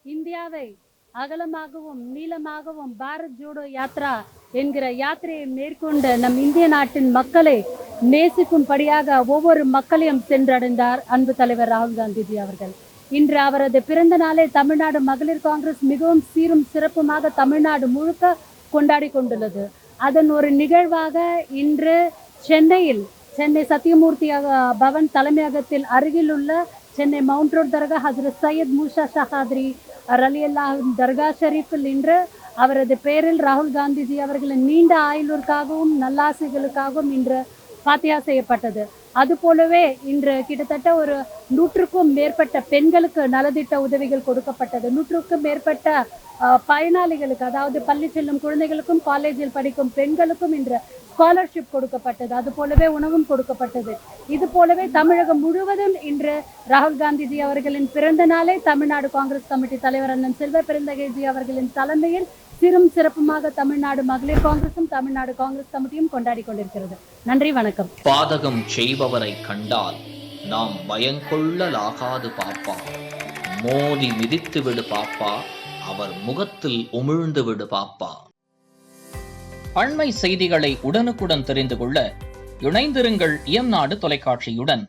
இந்தியாவை அகலமாகவும் நீளமாகவும் பாரத் ஜோடோ யாத்ரா என்கிற யாத்திரையை மேற்கொண்ட நம் இந்திய நாட்டின் மக்களை நேசிக்கும்படியாக ஒவ்வொரு மக்களையும் சென்றடைந்தார் அன்பு தலைவர் ராகுல் காந்திஜி அவர்கள். இன்று அவரது பிறந்த நாளை தமிழ்நாடு மகளிர் காங்கிரஸ் மிகவும் சீரும் சிறப்புமாக தமிழ்நாடு முழுக்க கொண்டாடி கொண்டுள்ளது. அதன் ஒரு நிகழ்வாக இன்று சென்னை சத்தியமூர்த்தி பவன் தலைமையகத்தில் அருகில் உள்ள சென்னை மவுண்ட் ரோட் தர்கா ஹஜ்ரத் சையத் மூசா ஷஹாத்ரி ரலியல்லாஹு தர்கா ஷரீஃபில் இன்று அவரது பெயரில் ராகுல் காந்திஜி அவர்களின் நீண்ட ஆயுளுக்காகவும் நல்லாசைகளுக்காகவும் இன்று ஃபாத்தியா செய்யப்பட்டது. அதுபோலவே இன்று கிட்டத்தட்ட ஒரு 100க்கும் மேற்பட்ட பெண்களுக்கு நலத்திட்ட உதவிகள் கொடுக்கப்பட்டது. 100க்கும் மேற்பட்ட பயனாளிகளுக்கு, அதாவது பள்ளி செல்லும் குழந்தைகளுக்கும் காலேஜில் படிக்கும் பெண்களுக்கும் இன்று ஸ்காலர்ஷிப் கொடுக்கப்பட்டது. அது போலவே உணவும் கொடுக்கப்பட்டது. இது போலவே தமிழகம் முழுவதும் இன்று ராகுல் காந்திஜி அவர்களின் பிறந்த நாளை தமிழ்நாடு காங்கிரஸ் கமிட்டி தலைவர் அண்ணன் செல்வ பெருந்தகைஜி அவர்களின் தலைமையில் சிறும் சிறப்புமாக தமிழ்நாடு மகளிர் காங்கிரசும் தமிழ்நாடு காங்கிரஸ் கமிட்டியும் கொண்டாடி கொண்டிருக்கிறது. நன்றி, வணக்கம். பாதகம் செய்பவரை கண்டால் நாம் பயங்கொள்ளலாகாது பாப்பா, மோதி மிதித்து விடு பாப்பா, அவர் முகத்தில் உமிழ்ந்து விடு பாப்பா. அண்மை செய்திகளை உடனுக்குடன் தெரிந்து கொள்ள இணைந்திருங்கள் இயம்நாடு தொலைக்காட்சியுடன்.